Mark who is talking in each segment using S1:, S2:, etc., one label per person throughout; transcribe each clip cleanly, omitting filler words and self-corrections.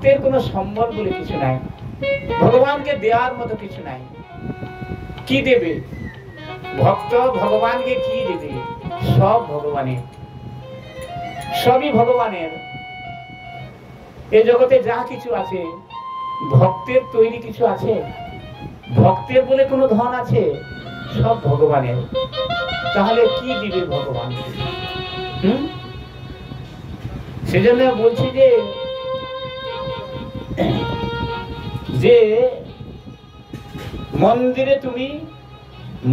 S1: ভক্তের কোনো সম্বল বলে কিছু নাই, ভগবানকে দেওয়ার মতো কিছু নাই। কি দেবে ভক্ত? ভগবানকে কি দেবে? সব ভগবানের, সবই ভগবানের। এ জগতে যা কিছু আছে ভক্তের তৈরি কিছু আছে? ভক্তের বলে কোনো ধন আছে? সব ভগবানের। তাহলে কি দিবে ভগবান? সেজন্য বলছি যে মন্দিরে তুমি,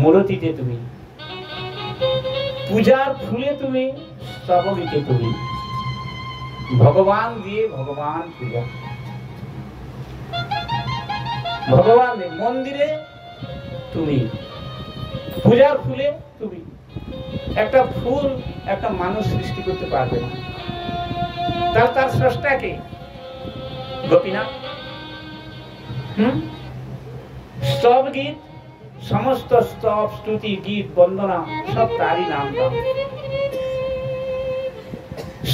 S1: মূর্তিতে তুমি, পূজার ফুলে তুমি, স্তবকে তুমি, ভগবান দিয়ে ভগবান পূজা। ভগবান মন্দিরে তুমি, পূজার ফুলে তুমি। একটা ফুল একটা মানুষ সৃষ্টি করতে পারবে না, তার স্রষ্টাকে গোপীনাথ। স্তব গীত, সমস্ত স্তব স্তুতি গীত বন্দনা সব তারই নাম দাম।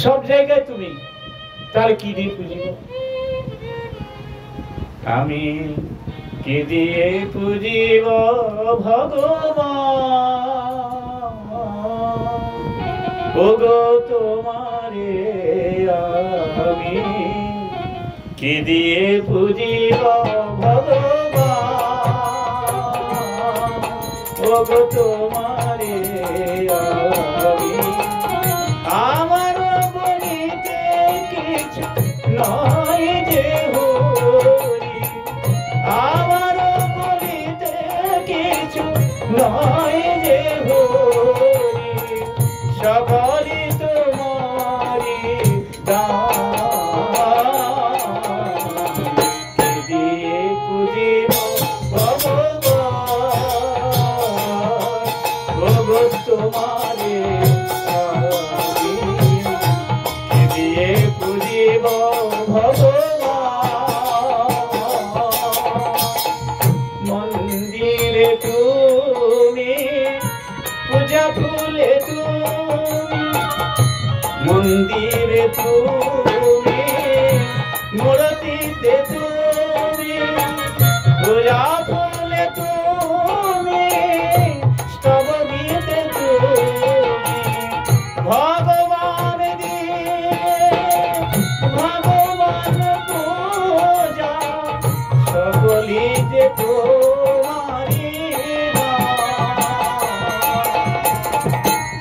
S1: সব জায়গায় তুমি, তার কি দিয়ে পুজিব? আমি কি দিয়ে পুজিব ভগবান, ওগো তোমারে আমি কি দিয়ে পুজিব ভগবান, ওগো তোমারে আমি। আমার বলিতে কিছু নয় যে হরি, আমার বলিতে কিছু নয় যে হরি, সকলি তোমারি দান, কি দিয়ে পুজিব ভগবান, ওগো তোমারে আমি কি দিয়ে পুজিব ভগবান। মন্দিরে তুমি, পূজা ফুলে তুমি, মন্দিরে তুমি, মূর্তিতে তুমি, পূজা ফুলে তুমি, স্তব গীতে তুমি, ভগবান দিয়ে ভগবান পূজা, সকলি যে তোমারি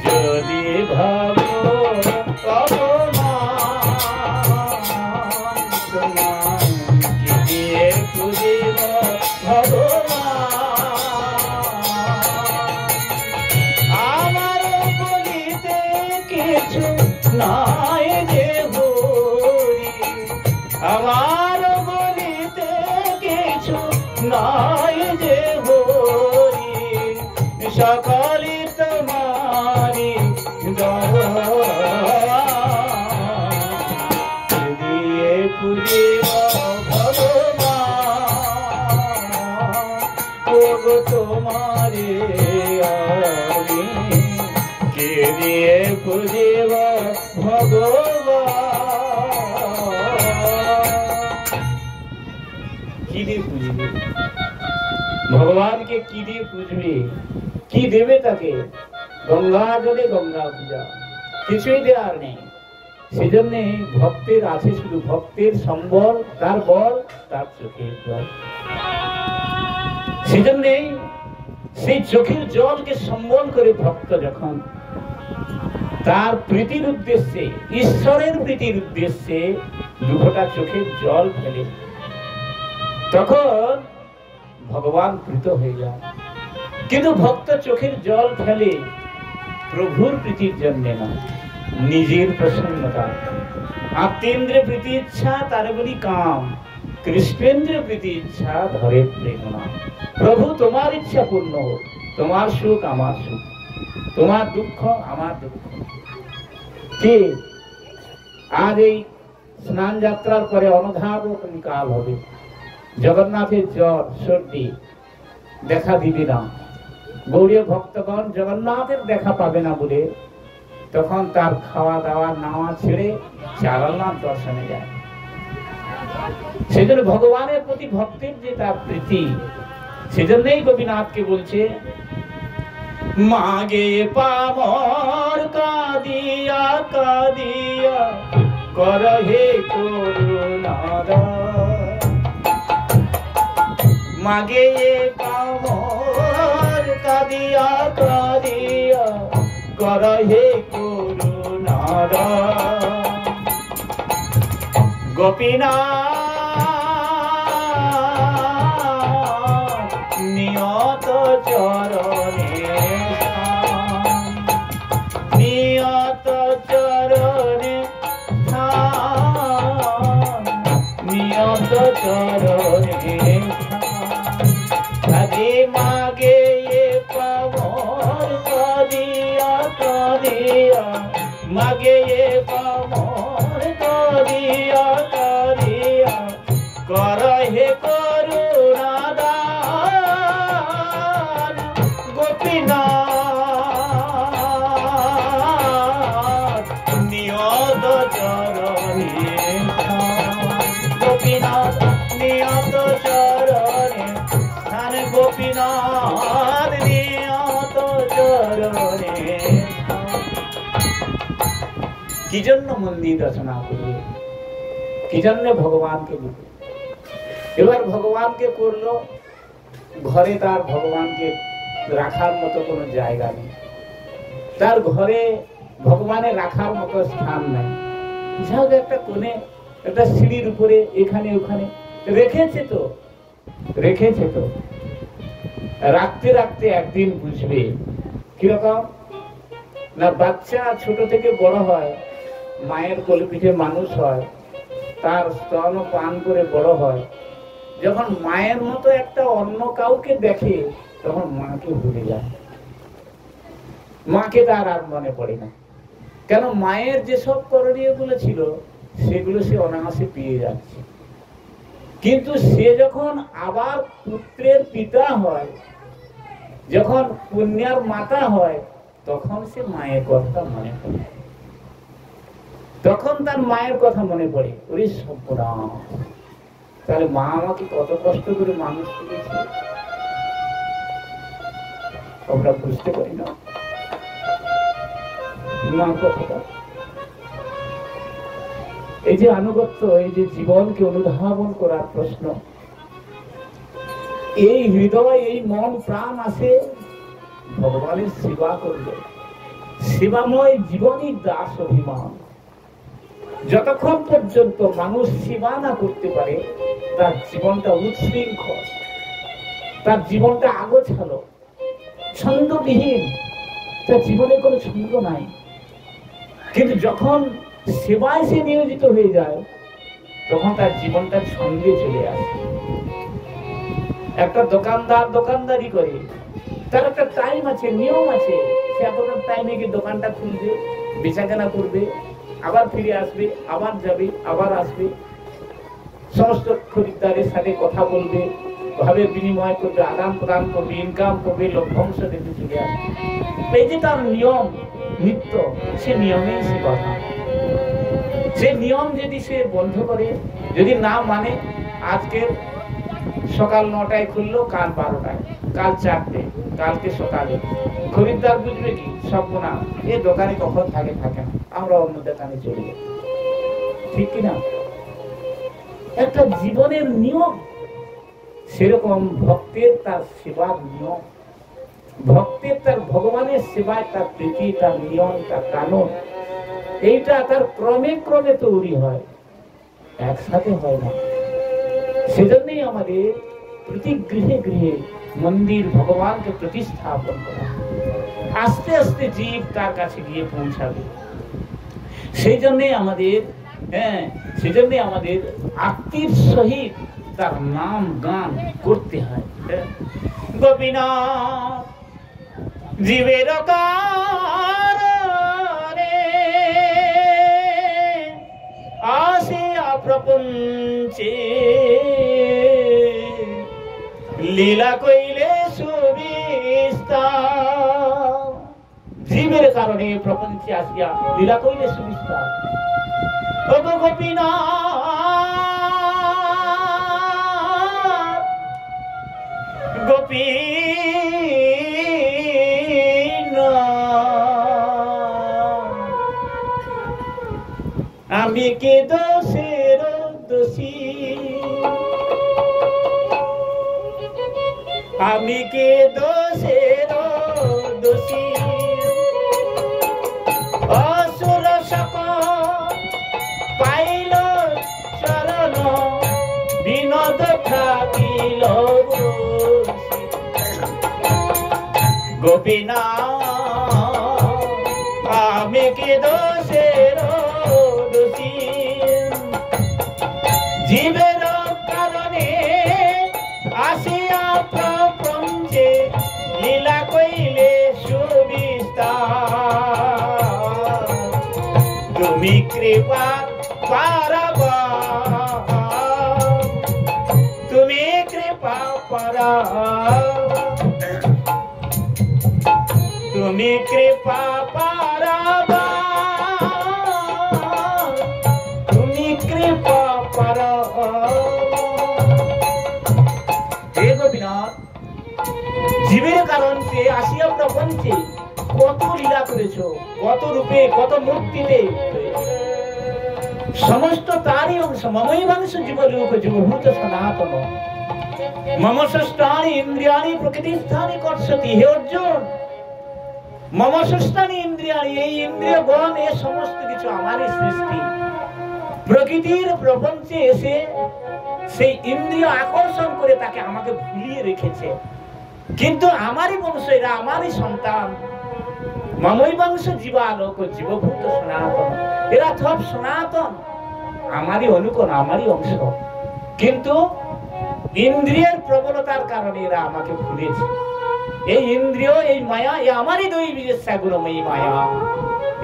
S1: যদি ভাবো অপমান, তোমার কি দিয়ে পুজিব ভগবান। আমার বলিতে কিছু নাই যে হরি, আমার বলিতে কিছু নাই যে হরি, সকলি তোমারি দান, দিয়ে পুজিব ভগবান, ওগো তোমারে আমি কে দিয়ে পুজিব ভগবান। কি দিয়ে পুজবে ভগবানকে? কি দিয়ে পুজবে? কি দেবে তাকে? গঙ্গা জলে গঙ্গা পূজা, কিছুই দেওয়ার নেই। সেজন্য ভক্তের আছে শুধু ভক্তের সম্বল, তার বল, তার চোখের জল। সেজন্য সেই চোখের জলকে সম্বল করে ভক্ত যখন তার প্রীতির উদ্দেশ্যে, ঈশ্বরের প্রীতির উদ্দেশ্যে দুফোঁটা চোখের জল ফেলে, তখন ভগবান প্রীত হয়ে যায়। কিন্তু ভক্ত চোখের জল ফেলে প্রভুর প্রীতির জন্য না, নিজের প্রসন্নতা। আত্মেন্দ্র প্রীতি ইচ্ছা তারে বলি কাম, কৃষ্ণেন্দ্র প্রীতি ইচ্ছা ধরে প্রেরণা। প্রভু তোমার ইচ্ছা পূর্ণ হোক, তোমার সুখ আমার সুখ, তোমার দুঃখ আমার দুঃখ। কি আজ এই স্নান যাত্রার পরে অনধাবন কাল হবে, জগন্নাথের জ্বর সর্দি দেখা দিবে না। গৌড়ীয় ভক্তগণ জগন্নাথের দেখা পাবে না বলে তখন তার খাওয়া দাওয়া নাওয়া ছেড়ে চারণনাথ দর্শনে যায়। সেজন্য ভগবানের প্রতি ভক্তের যে তার প্রীতি, সেজন্যই গোপীনাথকে বলছে মাগে পামর কাদিয়া কাদিয়া করহে করুণাদায়। মাগে পামর কাদিয়া কাদিয়া করহে করুণাদায়। গোপীনাথ নিয়ত চরণে নিয়ত চরণে নিয়ত চরণে আজি মাগে পামর কাদিয়া কাদিয়া মাগে পামর কাদিয়া কাদিয়া করহে করুণাদান। গোপীনাথ নিয়ত চরণে গোপীনাথ নিয়ত চরণে স্থান গোপীনাথ নিয়ত চরণে। কি জন্য মন্দির রচনা করবে, কি জন্য ভগবানকে দিবে। এবার ভগবানকে করলো, ঘরে তার ভগবানকে রাখার মতো কোনো জায়গা নেই, তার ঘরে ভগবানের রাখার মতো স্থান নাই। যাও একটা কোণে একটা সিঁড়ির উপরে এখানে ওখানে রেখেছে তো রেখেছে তো, রাখতে রাখতে একদিন বুঝবে কিরকম না। বাচ্চা ছোট থেকে বড় হয়, মায়ের কোলে পিঠে মানুষ হয়, তার স্তন পান করে বড় হয়। যখন মায়ের মতো একটা অন্য কাউকে দেখে তখন মাকে ভুলে যায়, মাকে তার আর মনে পড়ে না। কেন? মায়ের যেসব করণীয় গুলো ছিল সেগুলো সে অনায়াসে পেয়ে যাচ্ছে। কিন্তু সে যখন আবার পুত্রের পিতা হয়, যখন কন্যার মাতা হয়, তখন সে মায়ের কথা মনে পড়ে, তখন তার মায়ের কথা মনে পড়ে। ওরে সর্বনাশ, তাহলে মা আমাকে কত কষ্ট করে মানুষ করেছে, আমরা বুঝতে পারি না মা কথাটা। এই যে আনুগত্য, এই যে জীবনকে অনুধাবন করার প্রশ্ন, এই হৃদয় এই মন প্রাণ আছে ভগবানের সেবা করবে। সেবাময় জীবনই দাস অভিমান। যতক্ষণ পর্যন্ত মানুষ সেবা না করতে পারে তার জীবনটা উচ্ছৃঙ্খল, তার জীবনটা আগোছালো, ছন্দবিহীন, তার জীবনে কোনো ছন্দ নাই। কিন্তু যখন সেবায় সে নিয়োজিত হয়ে যায় তখন তার জীবনটা ছন্দে চলে আসে। একটা দোকানদার দোকানদারি করে, তার একটা টাইম আছে, নিয়ম আছে। সে এতটা টাইমে গিয়ে দোকানটা খুলবে, বেচাকেনা করবে, আবার ফিরে আসবে, আবার যাবে, আবার আসবে, সমস্ত খরিদ্দারের সাথে কথা বলবে, ভাবের বিনিময় করবে, আদান প্রদান করবে, ইনকাম করবে, লভ্যাংশ দিতে চলে আসবে। এই যে তার নিয়ম নিত্য, সে নিয়মেই সে কথা। সে নিয়ম যদি সে বন্ধ করে, যদি না মানে, আজকের সকাল 9টায় খুললো, কাল 12টায়, কাল 4টে, কালকে সকালে, খরিদ্দার বুঝবে কি সব না, এ দোকানে কখন থাকে থাকে না, আমরা অন্য দোকানে চলে যাই, ঠিক কিনা? একটা জীবনের নিয়ম। সেরকম ভক্তের তার সেবার নিয়ম, ভক্তের তার ভগবানের সেবায় তার প্রীতি, তার নিয়ম, তার কানুন, এইটা তার ক্রমে ক্রমে তৈরি হয়, একসাথে হয় না। সেজন্যই আমাদের প্রতি গৃহে গৃহে মন্দির ভগবানকে প্রতিস্থাপন করা, আস্তে আস্তে জীব তার কাছে গিয়ে পৌঁছাবে। সেই জন্যই আমাদের সেজন্যই আমাদের আত্মীর সহিত তার নাম গান করতে হয়। গোপীনাথ জীবের কারণে আসিয়া প্রপঞ্চে লীলা কইলে সুবিস্তার। জীবের কারণে প্রপঞ্চে আসিয়া লীলা কইলে সুবিস্তার। গোপীনাথ আমি কে দোষের দোষী, আমি কে দোষের দোষী, অসুর সকল পাইল চরণ বিনোদ থাকিল গোপীনা, আমি কে দোষের দোষী, জীবের কারণে আসিয়া প্রপঞ্চে লীলা কইলে সুবিস্তার, তুমি কৃপা পারাবা, তুমি কৃপা পারাবা, তুমি কৃপা পারাবা, তুমি কৃপা পারাবা। হে গোপীনাথ, জীবের কারণ পেয়ে আসিয়া প্রপঞ্চে কত লীলা করেছ, কত রূপে কত মূর্তিতে, সমস্ত তারই অংশ। মমৈবাংশ জীবলোক জীবভূত সনাতন, মম ষষ্ঠানি ইন্দ্রিয়াণি প্রকৃতিস্থানে কর্ষতি। হে অর্জুন, মম ষষ্ঠানি ইন্দ্রিয়াণি, এই ইন্দ্রিয় গণ, এ সমস্ত কিছু আমারই সৃষ্টি। প্রকৃতির প্রপঞ্চে এসে সেই ইন্দ্রিয় আকর্ষণ করে তাকে আমাকে ভুলিয়ে রেখেছে, কিন্তু আমারই বংশ, এরা আমারই সন্তান। মমৈবাংশ জীবালোক জীবভূত সনাতন, এরা সব সনাতন, আমারই অনুকরণ, আমারই অংশ, কিন্তু ইন্দ্রিয়ের প্রবলতার কারণে এরা আমাকে ভুলেছে। এই ইন্দ্রিয়, এই মায়া, এ আমারই দৈবিজস্যা গুণময়ী মায়া।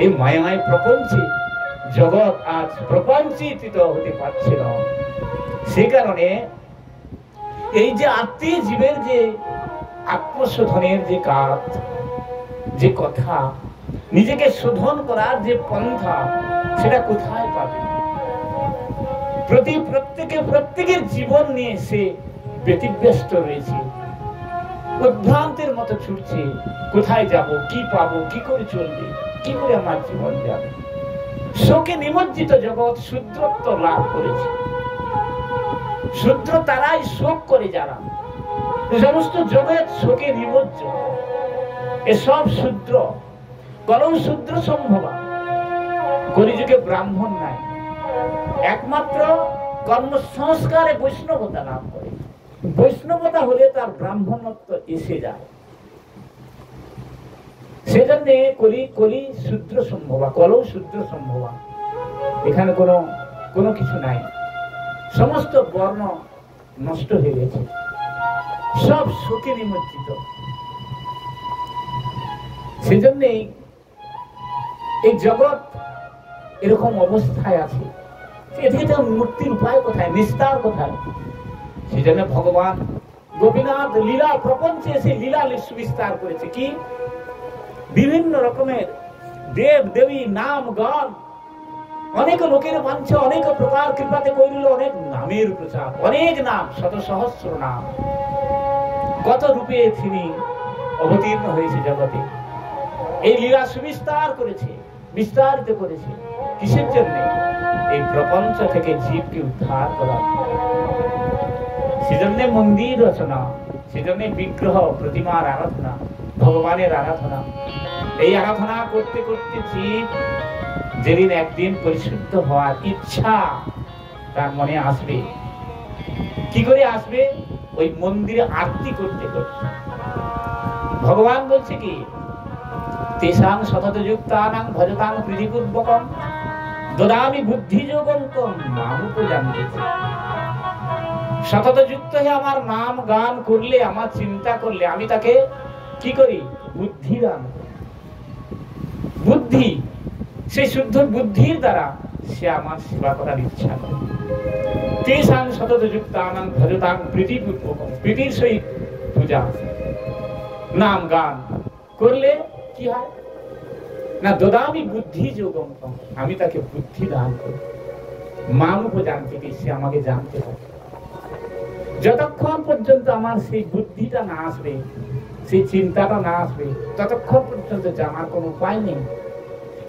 S1: এই মায়ায় প্রপঞ্চে জগৎ আজ প্রপঞ্চিত হতে পারছে না। সে কারণে এই যে আত্মীয় জীবের যে আত্মশোধনের যে কাজ, যে কথা, নিজেকে শোধন করার যে পন্থা, সেটা কোথায় পাবে? প্রত্যেকের জীবন নিয়ে সে ব্যতিব্যস্ত রয়েছে, উদ্ভ্রান্তের মতো ছুটছে। কোথায় যাব, কি পাবো, কি করে চলবে, কি করে আমার জীবন যাবে? শোকে নিমজ্জিত জগৎ শূদ্রত্ব লাভ করেছে। শূদ্র তারাই শোক করে, যারা সমস্ত জগৎ শোকে নিমজ্জ, এসব শূদ্র। কলম শূদ্র সম্ভবা, কলিযুগে ব্রাহ্মণ নাই, একমাত্র কর্মসংস্কারে বৈষ্ণবতা লাভ করে। বৈষ্ণবতা হলে তার ব্রাহ্মণত্ব এসে যায়। সেজন্য কলি শূদ্র সম্ভবা, কলম শূদ্র সম্ভবা। এখানে কোনো কিছু নাই, সমস্ত বর্ণ নষ্ট হয়ে গেছে, সব শোকে নিমজ্জিত। সেজন্যই এই জগৎ এরকম অবস্থায় আছে। এদিকে মুক্তির উপায় কোথায়, নিস্তার কোথায়? সেজন্য ভগবান গোপীনাথ লীলা প্রপঞ্চে এসে লীলা সুবিস্তার করেছে। কি বিভিন্ন রকমের দেব দেবী নাম গান, অনেক লোকের মানছে, অনেক প্রকার কৃপাতে করিল, অনেক নামের প্রচার, অনেক নাম, শত সহস্র নাম, কত রূপে তিনি অবতীর্ণ হয়েছে জগতে। এই লীলা সুবিস্তার করেছে, বিস্তারিত করেছে। কিসের জন্য? এই প্রপঞ্চ থেকে জীবকে উদ্ধার করা। সেজন্য মন্দির রচনা, সেজন্য বিগ্রহ প্রতিমার আরাধনা, ভগবানের আরাধনা। এই আরাধনা করতে করতে জীব যেদিন একদিন পরিশুদ্ধ হওয়ার ইচ্ছা তার মনে আসবে, কি করে আসবে? ওই মন্দিরে আরতি করতে করতে। ভগবান বলছে কি, তেষাং সতত যুক্তানাং ভজতাং প্রীতিপূর্বকং দদামি বুদ্ধিযোগং তং মামুপযান্তি। সতত যুক্ত হয়ে আমার নাম গান করলে, আমার চিন্তা করলে, আমি তাকে কি করি? বুদ্ধি দান করি। বুদ্ধি, সেই শুদ্ধ বুদ্ধির দ্বারা সে আমার সেবা করার ইচ্ছা করে। তেষাং সতত যুক্তানাং ভজতাং প্রীতিপূর্বকং, প্রীতির সহিত পূজা নাম গান করলে কি হয় না? দদামি বুদ্ধি যোগম, আমি তাকে বুদ্ধি দান করি। মামুপযান্তি, সে আমাকে জানতে পারে। যতক্ষণ পর্যন্ত আমার সেই বুদ্ধিটা না আসবে, সেই চিন্তাটা না আসবে, ততক্ষণ পর্যন্ত জানার কোনো উপায় নেই।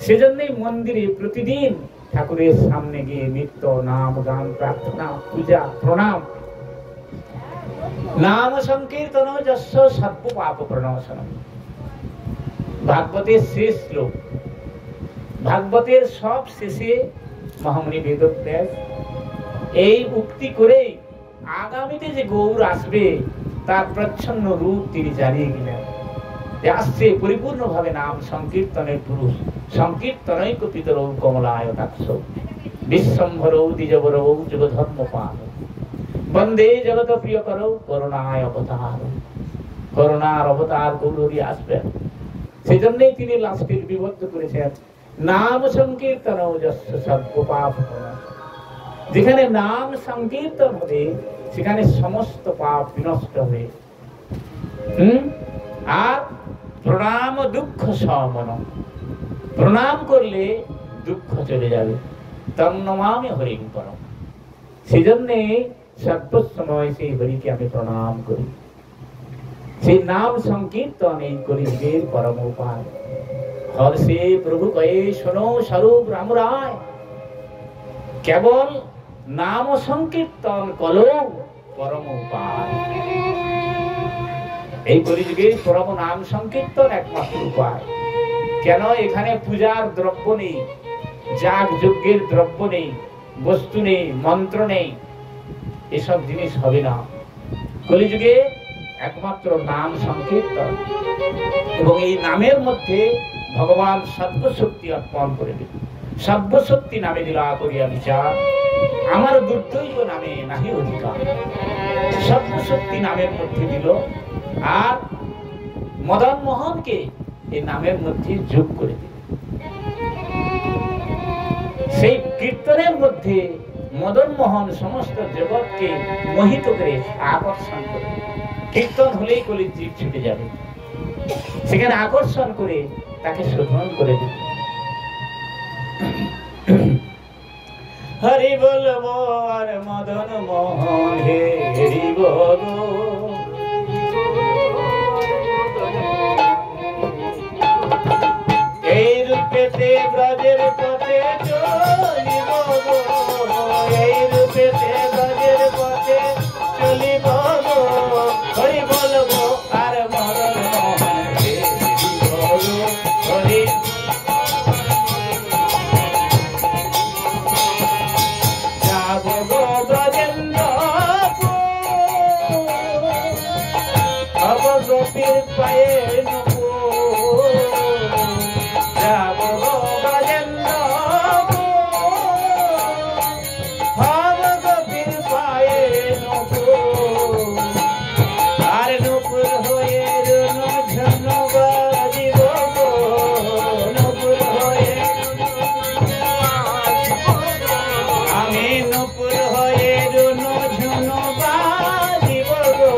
S1: সেজন্যই মন্দিরে প্রতিদিন ঠাকুরের সামনে গিয়ে নিত্য নাম গান প্রার্থনা পূজা প্রণাম, নাম সংকীর্তন যস্য সর্ব পাপ প্রণাশনম। ভাগবতের শেষ শ্লোক, ভাগবতের সব শেষে মহামুনি বেদব্যাস এই উক্তি করেই আগামীতে যে গৌর আসবে তার প্রচ্ছন্ন রূপ তিনি জানিয়ে গেলেন। আসছে পরিপূর্ণভাবে নাম সংকীর্তনের পুরুষ, সংকীর্তনৈক পিতরৌ কমলায়তাক্ষ বিশ্বম্ভরৌ দ্বিজবরৌ যুগধর্মপাল বন্দে জগত প্রিয় করৌ করুণায় অবতার। করুণার অবতার গৌরী আসবেন, সেজন্যই তিনি লাস্টের বিবদ্ধ করেছেন নাম সংকীর্তন যস্য সর্ব পাপ। যেখানে নাম সংকীর্তন হবে সেখানে সমস্ত পাপ বিনষ্ট হবে। আর প্রণাম দুঃখ সমন, প্রণাম করলে দুঃখ চলে যাবে। তন্নমামি হরিং পরম, সেজন্যে সর্বসময় সেই হরিকে আমি প্রণাম করি। সেই নাম সংকীর্তন এই কলিযুগের পরম উপায়। হর্ষে প্রভু কয়ে শোনো স্বরূপ রাম রায়, কেবল নাম সংকীর্তন কলো পরম উপায়। এই কলিযুগের পরম নাম সংকীর্তন একমাত্র উপায়। কেন? এখানে পূজার দ্রব্য নেই, যাগ যজ্ঞের দ্রব্য নেই, বস্তু নেই, মন্ত্র নেই, এসব জিনিস হবে না। কলিযুগে একমাত্র নাম সংকীর্তন, এবং এই নামের মধ্যে ভগবান সর্বশক্তি অর্পণ করে দিল। সর্বশক্তি নামে দিলা করিয়া বিচার, আমার দুর্দৈব নামে নাহি অধিকার। সর্বশক্তি নামের মধ্যে দিল, আর মদন মোহনকে এই নামের মধ্যে যোগ করে দিল। সেই কীর্তনের মধ্যে মদন মোহন সমস্ত জগৎকে মোহিত করে আকর্ষণ করে। কীর্তন হলেই কলির জীব ছুটে যাবে, সেখানে আকর্ষণ করে তাকে শোধন করে দিল। হরি বলবো আর মদন মোহন হে হরি বল, এই রূপেতে ব্রজের পথে চলিব, এই রূপেতে ব্রজের পথে চলিব। হরি বলবো আর মদন মোহন হে হরি বল, হরি যাব গো ব্রজেন্দ্রপুর, হব গোপীর পায়ে নুপুর। যাব গো ব্রজেন্দ্রপুর, হব গোপীর পায়ে নুপুর। আর নুপুর হয়ে রুনু ঝুনু বাজিব গো, নুপুর হয়ে আমি নুপুর হয়ে রুনু ঝুনু বাজিব গো,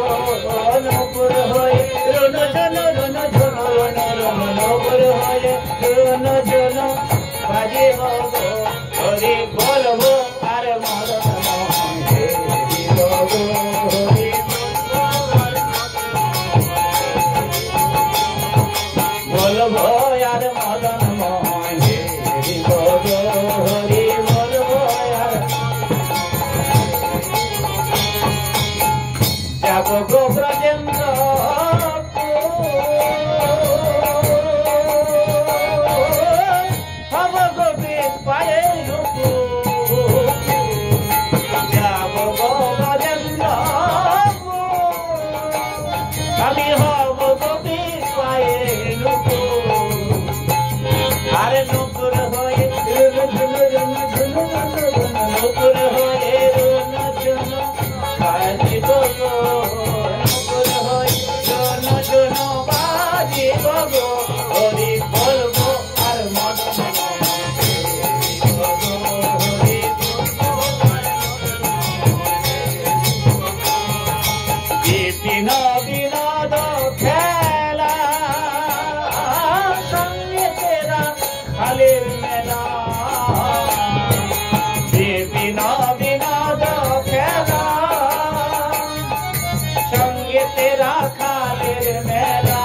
S1: নুপুর হয়ে রুনু ঝুনু রুনু ঝুনু রুনু রুনু, নুপুর হয়ে রুনু ঝুনু বাজিব গো। হরি বলবো আর মদন মোহন হে হরি বল, হরি বলবো আর মদন মোহন হে হরি বল, হরি বলবো আর। যাব গো ব্রজেন্দ্রপুর, হব গোপীর পায়ে নুপুর। যাব গো ব্রজেন্দ্রপুর, আমি হব গোপীর পায়ে নুপুর। আরে নুপুর হয়ে রুনু ঝুনু রুনু ঝুনু রুনু রুনু, নুপুর হয়ে রুনু ঝুনু বাজিব গো, নুপুর হয়ে রুনু ঝুনু বাজিব গো। হরি বলবো আর মদন মোহন হে হরি বল, হরি বিপিন বিনোদ খেলা, সঙ্গে তেরা খালের মেলা। বিপিন বিনোদ খেলা, সঙ্গে তেরা খালের মেলা।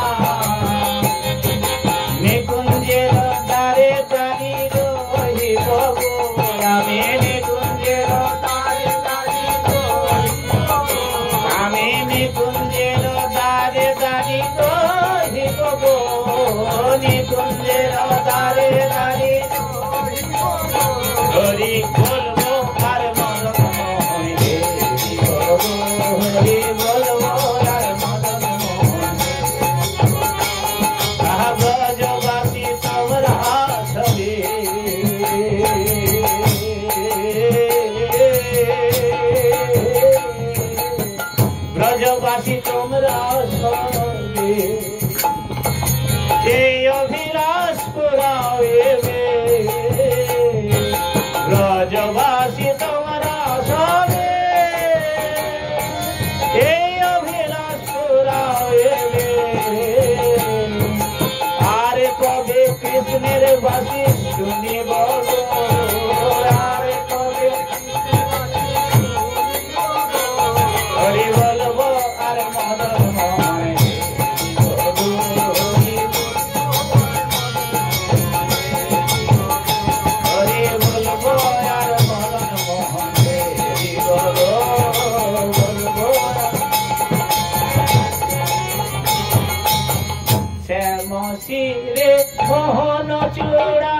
S1: নিকুঞ্জের দ্বারে দাঁড়ি রহিব গো, ব্রজবাসী তোমরা সবে এই অভিলাষ পুরাবে ব্রজবাসী তোমরা সবে এই অভিলাষ পুরাবে আর কবে কৃষ্ণের বাসী শুনিব আর কবে হরি বলবো আর মদন মোহন হরি বলবো আর মদন মোহন বলবো শ্যাম শিরে মোহন চূড়া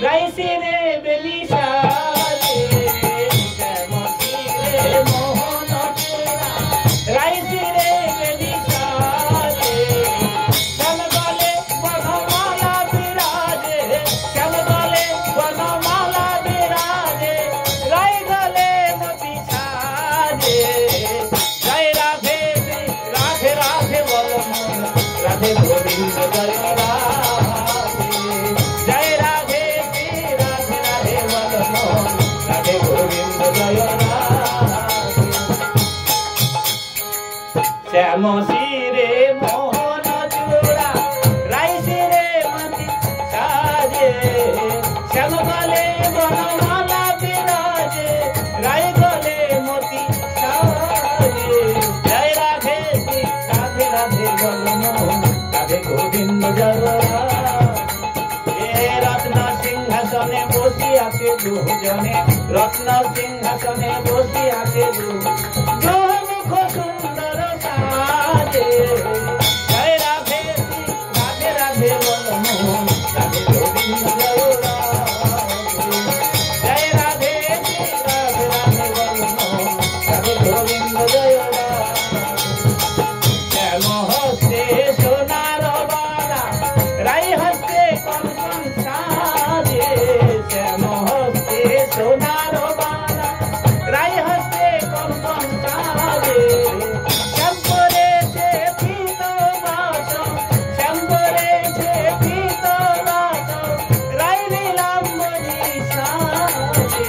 S1: রাইসি রে বেদিশা শ্যাম শিরে মোহন চূড়া রাইসি রে বেদিশা শ্যাম গলে বনমালা বিরাজে শ্যাম গলে বনমালা বিরাজে রাই গলে মতি সাজে জয় রাধে রাধে রাধে বল রাধে গোবিন্দ জয় রাধে জয় রাধে রাধে রাধে বল রাধে গোবিন্দ জয় রাধে শ্যাম শিরে মোহন চূড়া রাই শিরে মতি সাজে শ্যাম গলে বনমালা বিরাজে রাই গলে মতি সাজে জয় রাধে রাধে রাধে বল রাধে গোবিন্দ জয় রাধে রত্ন সিংহাসনে বসি আছে দুজনে রত্ন সিংহাসনে বসি আছে মুখ সুন্দর সাজে জয় রাধে রাধে রাধে বল রাধে গোবিন্দ জয় রাধে জয় রাধে রাধে রাধে বল রাধে গোবিন্দ জয় শ্যাম হস্তে সোনার বালা রাই হস্তে কনকন সাজে শ্যাম হস্তে সোনার বালা রাই হস্তে কনকন সাজে শ্যামরে সে পীত বাস শ্যামরে সে পীত বাস রাই লীলাম বলি সাজে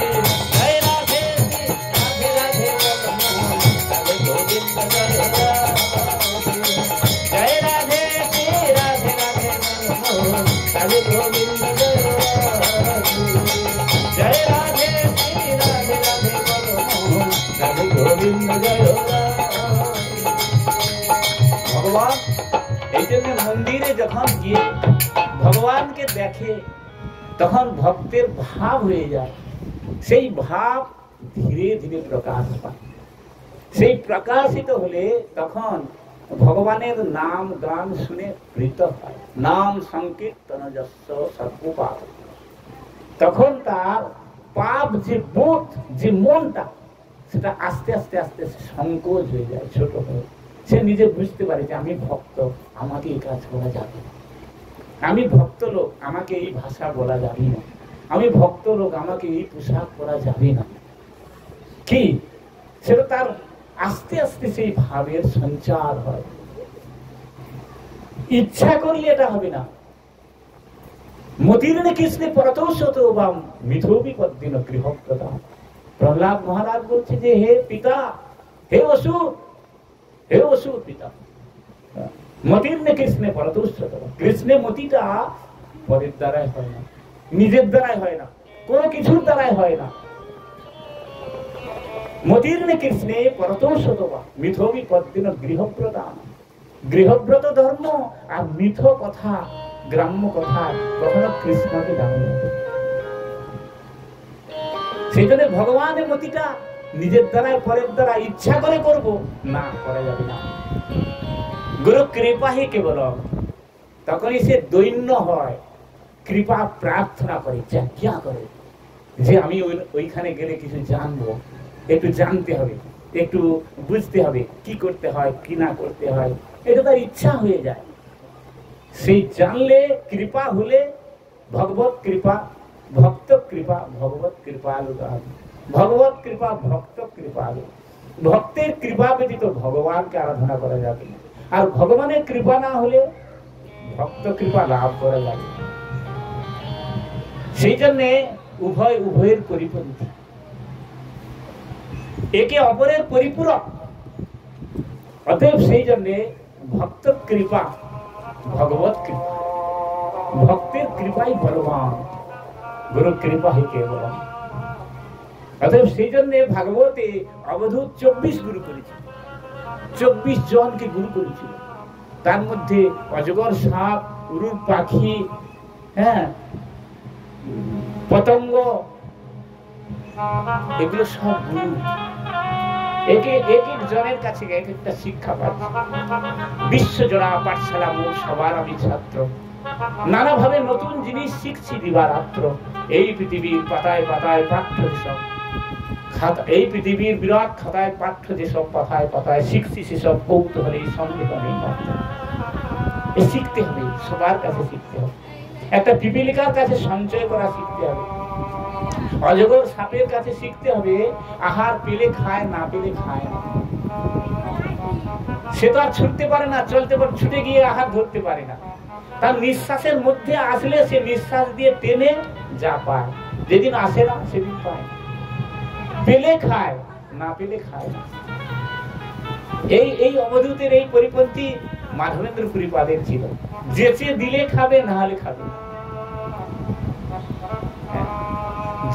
S1: জয় রাধে রাধে রাধে রাধে গোবিন্দ জয় জয় রাধে রাধে রাধে রাধে গোবিন্দ জয় রাধে রাধে রাধে রাধে গোবিন্দ জয় ভগবান এই জন্য মন্দিরে যখন গিয়ে ভগবানকে দেখে তখন ভক্তের ভাব হয়ে যায় সেই ভাব ধীরে ধীরে প্রকাশ পায় সেই প্রকাশিত হলে তখন ভগবানের নাম গান শুনে প্রীত হয় নাম সংকীর্তন যস্য সর্বপাপ তখন তার পাপ যে বোধ যে মনটা সেটা আস্তে আস্তে আস্তে সংকোচ হয়ে যায় ছোট হয়ে সে নিজে বুঝতে পারে যে আমি ভক্ত আমাকে এই কাজ করা যাবে না আমি ভক্ত লোক আমাকে এই ভাষা বলা যাবে না আমি ভক্ত লোক আমাকে এই পোশাক পরা যাবে না কি সেটা তার আস্তে আস্তে সেই ভাবের সঞ্চার হয় ইচ্ছা করলে এটা হবে না মতির্নে কৃষ্ণে পরতৌষত বা মিথোবি পদ্দিন গৃহপ্রদান প্রহ্লাদ মহারাজ বলছে যে হে পিতা হে অসুর পিতা মতির্নে কৃষ্ণে পরতৌষত কৃষ্ণে মতিটা পরের দ্বারাই হয় না নিজের দ্বারাই হয় না কোনো কিছুর দ্বারাই হয় না মতির্নে কৃষ্ণে পরতৌষত বা মিথোবি পদ্দিন গৃহপ্রদান গৃহব্রত ধর্ম আর মিথ কথা গ্রাম্য কথা কখনো কৃষ্ণকে জানা যাবে সেই জন্য ভগবানের মতিটা নিজের দ্বারাই পরের দ্বারা ইচ্ছা করে করব না করা যাবে না গুরু কৃপা হি কেবল তখনই সে দৈন্য হয় কৃপা প্রার্থনা করে যাজ্ঞা করে যে আমি ওইখানে গেলে কিছু জানবো একটু জানতে হবে একটু বুঝতে হবে কি করতে হয় কি না করতে হয় এটা তার ইচ্ছা হয়ে যায় সেই জানলে কৃপা হলে ভগবত কৃপা ভক্ত কৃপা ভগবত কৃপালু ভগবত কৃপা ভক্ত কৃপালু ভক্তের কৃপা ব্যতীত ভগবানকে আরাধনা করা যাবে না। আর ভগবানের কৃপা না হলে ভক্ত কৃপা লাভ করা যাবে। সেই জন্য উভয়ের পরিপন্থী, একে অপরের পরিপূরক। অতএব সেই জন্য ভক্ত কৃপা, ভগবত কৃপা, ভক্তের কৃপাই বলবান, গুরু কৃপা হি কেবলম। অতএব সেই জন্য ভাগবতে অবধূত 24 গুরু করেছিল, 24 জনকে গুরু করেছিল। তার মধ্যে অজগর, সাপ, উড়ুর পাখি, পতঙ্গ, এগুলো সব গুরু। এক এক জনের কাছে এক একটা শিক্ষা পাচ্ছে। বিশ্বজোড়া পাঠশালা মোট সবার আমি ছাত্র, নানাভাবে নতুন জিনিস শিখছি দিবারাত্র। এই পৃথিবীর পাতায় পাতায় পাঠ্য যেসব খাতা, এই পৃথিবীর বিরাট খাতায় পাঠ্য যেসব পাতায় পাতায় শিখছি, সেসব কৌতূহলে সন্দেহ নেই। শিখতে হবে, সবার কাছে শিখতে হবে। একটা পিপীলিকার কাছে সঞ্চয় করা শিখতে হবে, অজগর সাপের কাছে শিখতে হবে আহার পেলে খায়, না পেলে খায় না। সে তো আর ছুটতে পারে না, চলতে পারে, ছুটে গিয়ে আহার ধরতে পারে না। তার নিঃশ্বাসের মধ্যে আসলে সে নিঃশ্বাস দিয়ে টেনে যা পায়, যেদিন আসে না সেদিন পায়। পেলে খায়, না পেলে খায় না। এই অবধূতের এই পরিপন্থী মাধবেন্দ্র পুরীপাদের ছিল। যেচে দিলে খাবে, না হলে খাবে।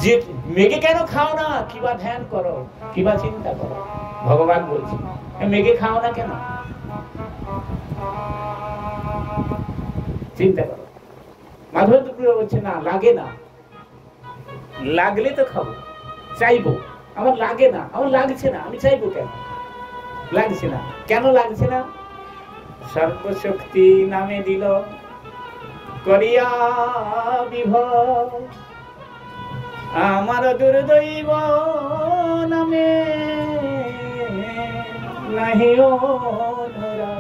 S1: যে মেঘে কেন খাও না, কিবা ধ্যান করো, কিবা চিন্তা করো। ভগবান বলছে মেঘে খাও না কেন, চিন্তা করো। মাধবেন্দ্র পুরী বলছে না, লাগে না, লাগলে তো খাবো, চাইবো। আমার লাগে না, আমার লাগছে না, আমি চাইবো কেন? লাগছে না, কেন লাগছে না? সর্বশক্তি নামে দিল করিয়া বিভব, আমার দুর্দৈব নামে নাহি ধরা।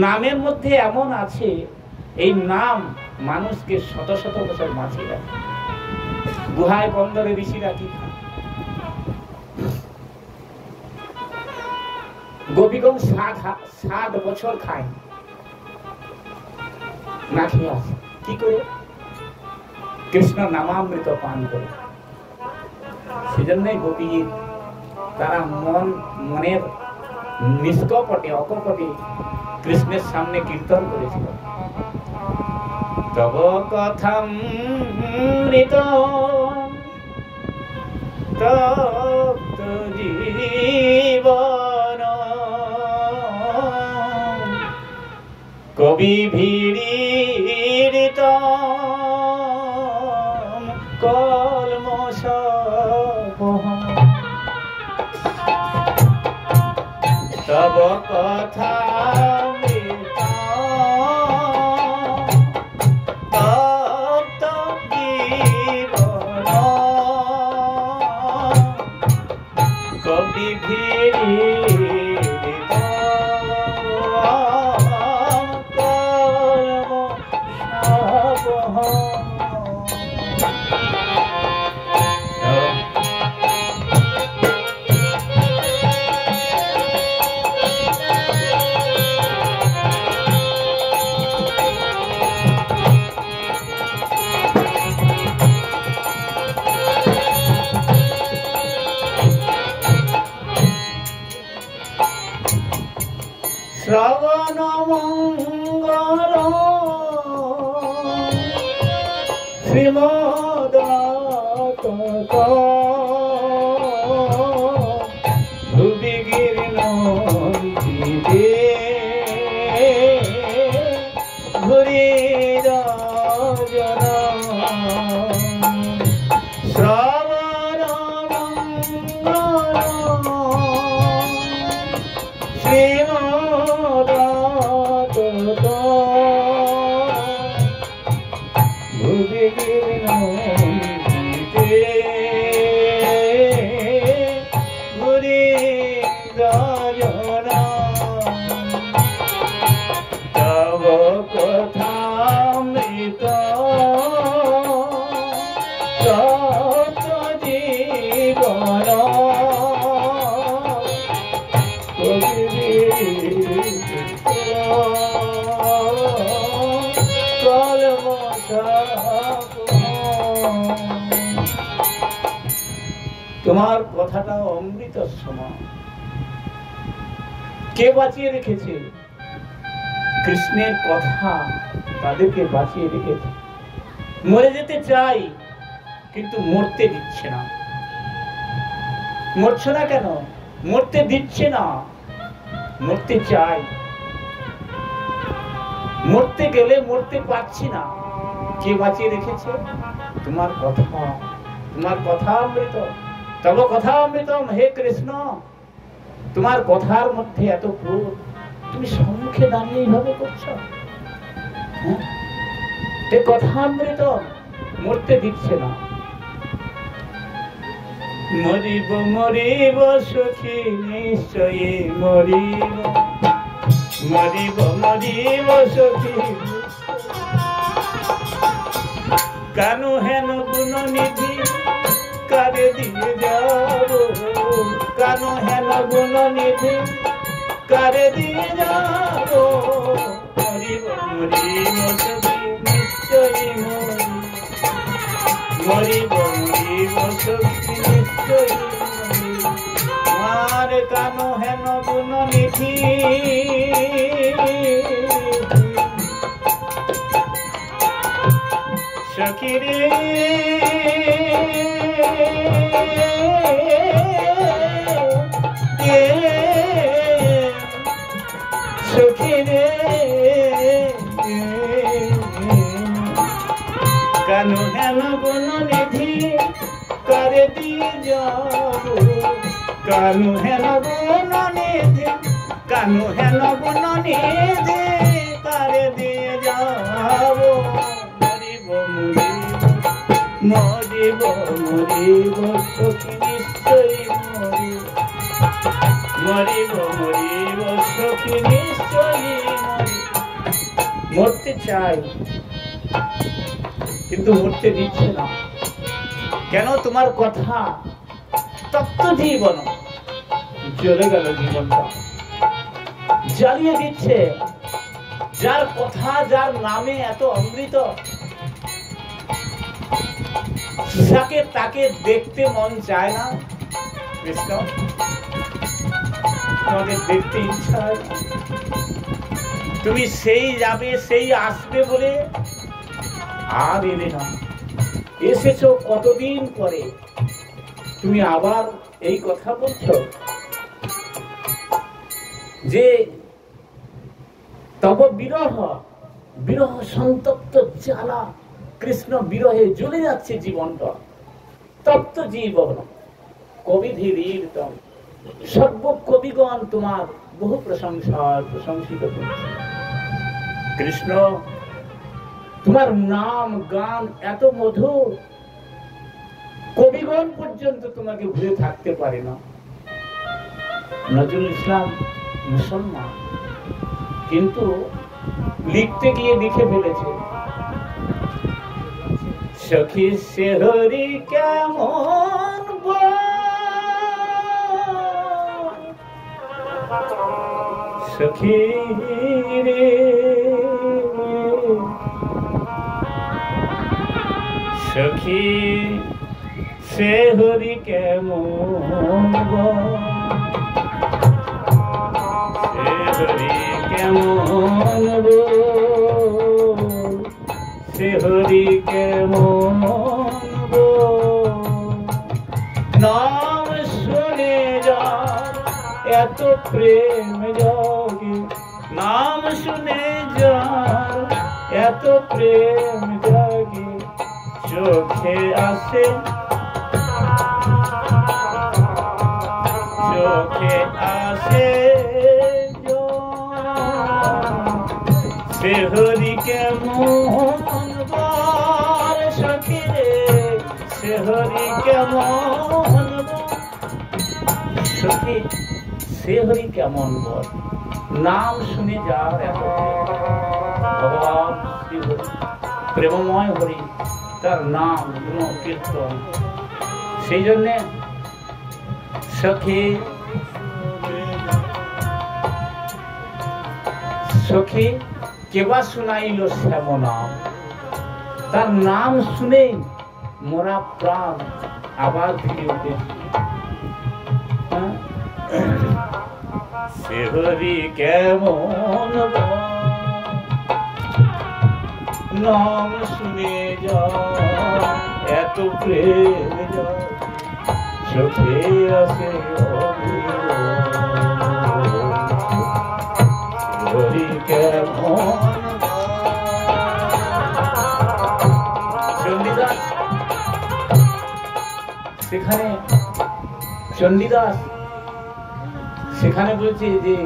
S1: নামের মধ্যে এমন আছে, এই নাম মানুষকে শত শত বছর বাঁচিয়ে রাখে। গুহায় বন্দরে ঋষিরা কি খায়? গোপীগণ 60 বছর খায় না খেয়ে আসে। কি করে? কৃষ্ণ নামামৃত পান করে। সেজন্যই গোপী তারা মনের নিষ্কপটে অকপটে কৃষ্ণের সামনে কীর্তন করেছিল। তব কথামৃত তপ্ত জীবন, কবি ভিড়িত কলমশ তব কথা কবি ভিড়িত শ্রবণ মঙ্গল শ্রীমদ ভুবি গিরিনন্দিতে ঘুরি রাজন। শ্রবণ মঙ্গল শ্রীমদ ভুবি গিরিনন্দিতে তোমার কথাটা অমৃত সমান। কে বাঁচিয়ে রেখেছে? কৃষ্ণের কথা তাদেরকে বাঁচিয়ে রেখেছে। মরে যেতে চাই, কিন্তু মরতে দিচ্ছে না। মরছ না কেন? মরতে দিচ্ছে না। মরতে চাই, মরতে গেলে মরতে পারছি না। কে বাঁচিয়ে রেখেছে? তোমার কথা। তোমার কথা অমৃত, তব কথা অমৃতম। হে কৃষ্ণ, তোমার কথার মধ্যে এত ক্রোধ, তুমি সম্মুখে দাঁড়িয়ে এইভাবে করছো। কথা অমৃত, মরতে দিচ্ছে না। মরিব মরিব সখী নিশ্চয়ই মরিব, মরিব মরিব সখী। কানু হেন গুণ নিধি কারে দিয়ে যাব, কানু হেন গুণ নিধি কারে দিয়ে যাব। মরিব মরিব সখী নিশ্চয়ই মরিব, মরিব মরিব সখী নিশ্চয়ই মরিব। আর কানু হেন গুণ নিধি সখী রে, সখী রে। কানু হেন গুণ নিধি কারে দিয়ে যাব, কানু হেন গুণ নিধি, কানু হেন গুণ নিধি কারে দিয়ে যাব। মরিব মরিব সখী নিশ্চয়ই মরিব, মরিব মরিব সখী নিশ্চয়ই মরিব। মরতে চাই, কিন্তু মরতে দিচ্ছে না। কেন? তোমার কথা তপ্ত জীবন, জ্বলে গেল জীবনটা, জ্বালিয়ে দিচ্ছে। যার কথা, যার নামে এত অমৃত, যাকে তাকে দেখতে মন চায় না। কৃষ্ণ, তোমাকে দেখতে ইচ্ছা হয় না। তুমি সেই যাবে, সেই আসবে বলে আর এলে না। এসেছো কতদিন পরে, তুমি আবার এই কথা বলছো যে তব বিরহ, বিরহ সন্তপ্ত জ্বালা। কৃষ্ণ বিরহে জ্বলে যাচ্ছে জীবনটা, তপ্ত জীবন। কবি ধীরতম, সর্ব কবিগণ তোমার বহু প্রশংসার প্রশংসিত করছে। কৃষ্ণ, তোমার নাম গান এত মধুর, কবিগণ পর্যন্ত তোমাকে ভুলে থাকতে পারে না। নজরুল ইসলাম মুসলমান, কিন্তু লিখতে গিয়ে লিখে ফেলেছে, সখী সে হরি কেমন সখী রে, সখী সে হরি কেমন, সে হরি কেমন, সে হরি কেমন। নাম শুনে যার এত প্রেম জাগে, নাম শুনে যার এত প্রেম জাগে। চোখে আসে, চোখে আসে সে হরি কেমন বার। সখী রে, সে হরি কেমন, সখী সে হরি কেমন বল। নাম শুনে যার এত ভগবান শ্রী হরি, প্রেমময় হরি, তার নাম গুণ কীর্তন। সেই জন্যে সখী, সখী কেবা শুনাইল শ্যাম নাম। তার নাম শুনেই মোরা প্রাণ আবার ফিরে উঠে। সে হরি কেমন নাম শুনে যা এত প্রেম যা চোখে আসে হরি কেমন চণ্ডীদাস সেখানে চণ্ডীদাস সেখানে বলছে যে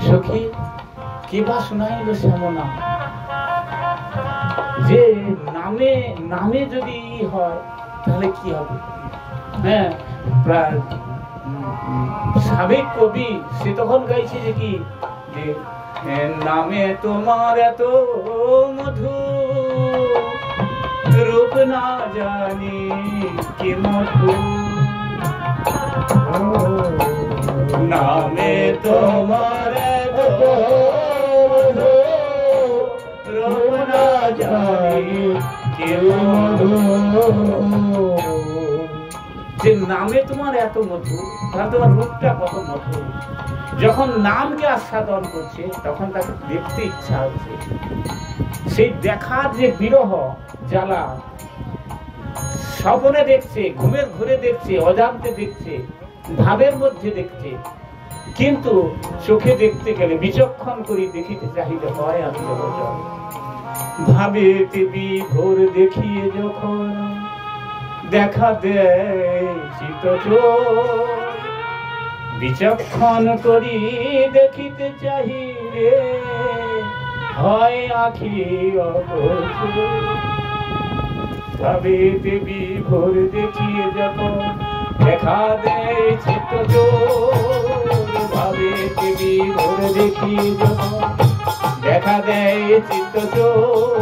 S1: সখী কে বা শোনাইল শ্যামনা যে নামে নামে যদি হয় তাহলে কি হবে। হ্যাঁ, প্রায় সাবেক কবি সে তখন গাইছে যে কি যে নামে তোমার এত মধু রূপ না জানি কি মধু নামে তোমার এত মধু রূপ না জানি কি মধু। যে নামে তোমার এত মধু তাহলে তোমার রূপটা কত মধু। যখন নামকে আস্বাদন করছে তখন তাকে দেখতে ইচ্ছা হচ্ছে। সেই দেখার যে বিরহ জ্বালা স্বপ্নে দেখছে, ঘুমের ঘুরে দেখছে, অজান্তে দেখছে, ভাবের মধ্যে দেখছে, কিন্তু চোখে দেখতে গেলে বিচক্ষণ করে দেখিতে চাহিতে হয়। আমি ভাবেতে বিভোর দেখিয়ে যখন দেখা দেয় চিত্তচোর বিচক্ষণ করি দেখিতে চাহিলে হয় আখি অগোচর। ভাবেতে বিভোর দেখিয়ে যখন দেখা দেয় চিত্তচোর ভাবেতে বিভোর দেখিয়ে যখন দেখা দেয় চিত্তচোর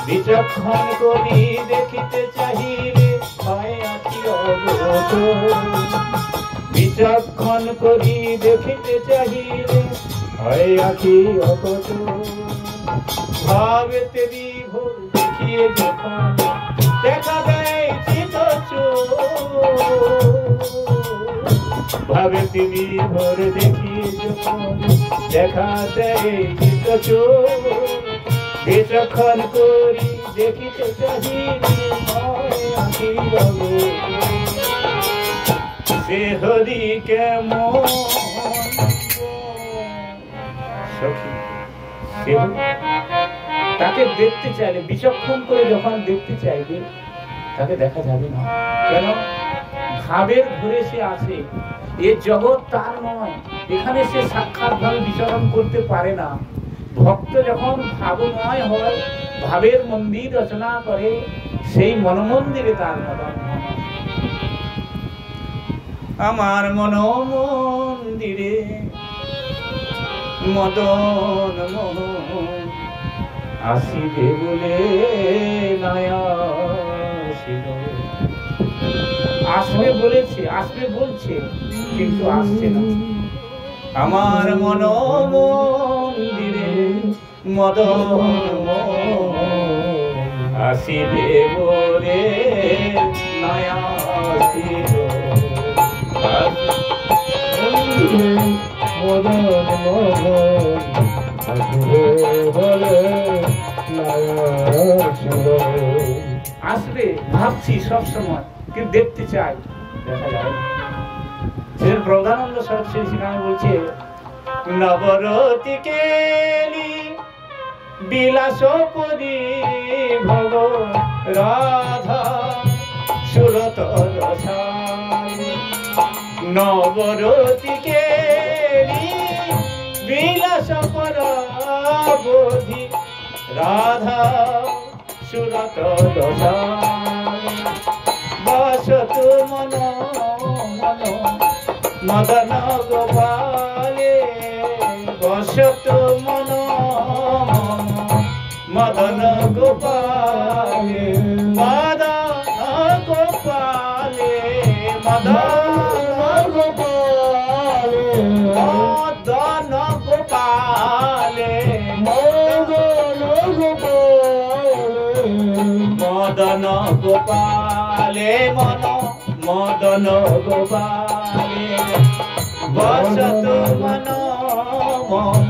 S1: বিচক্ষণ করি দেখিতে চাহিলে হয় আখি অগোচর। বিচক্ষণ করি দেখিতে চাহিলে হয় আখি অগোচর। ভাবেতে বিভোর দেখিয়ে যখন দেখা দেয় চিত্তচোর ভাবেতে বিভোর দেখিয়ে যখন দেখা দেয় চিত্তচোর বিচক্ষণ করি দেখিতে চাহিলে হয় আখি অগোচর। সে হরি কেমন সখী তাকে দেখতে চাইলে বিচক্ষণ করে যখন দেখতে চাইবে তাকে দেখা যাবে না। কেন? ভাবের ঘুরে সে আসে। এ জগৎ তার নয়, এখানে সে সাক্ষাৎ ভাবে বিচরণ করতে পারে না। ভক্ত যখন ভাবময় হয়, ভাবের মন্দির রচনা করে, সেই মনমন্দিরে তার মদন। আমার মনমন্দিরে মদন মোহন আসিবে বলে নয়া আসবে বলেছে, আসবে বলছে, কিন্তু আসছে না। আমার মনমন্দিরে মদন আসিবে বলে নয়া আসবে ভাবছি সব সময়, কিন্তু দেখতে চাই, দেখা যায় না। প্রধানন্দ সরস্বতী সেখানে বলছে নবরতি কেলি বিলাস পরি ভব রাধা সুরত রসায়ী। নবরতি কেলি বিলাস পরাবধি রাধা সুরত রসায়ী। বসতু মন মন মদন গোপালে বসতু মন মদন গোপালে মদন গোপালে মদন গোপালে মদন গোপালে মদন গোপালে মদন গোপালে মন মদন গোপালে বসতু মনো মম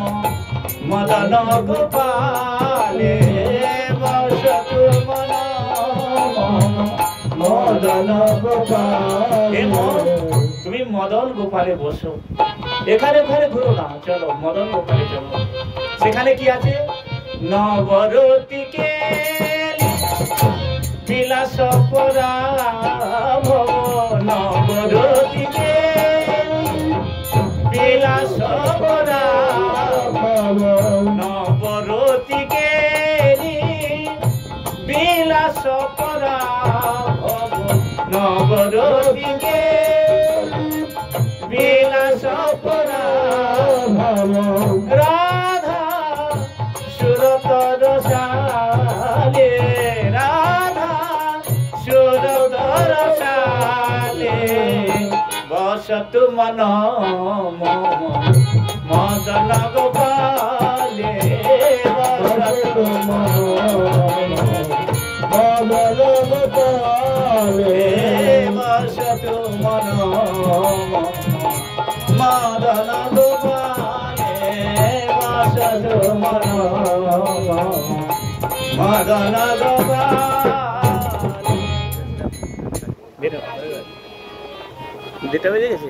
S1: মদন গোপালে বসতু মনো মম মদন গোপালে। তুমি মদন গোপালে বসো, এখানে ওখানে ঘুরো না, চলো মদন গোপালে চলো। সেখানে কি আছে? নবরতিকে বিলাস পরাভব, নবরতিকে বিলাস পরাভব, নবরতিকে বিলাস পরাভব, নবরতিকে বিলাস পরাভব। রাধা সুরতর সালে, রাধা সুরতর সালে বসতু মন মম মদন গোপালে বসতু মন মদন গোপালে বসতু মন মদন গোপালে বসতু মন মদন গোপালে। 2টা বেজে গেছে।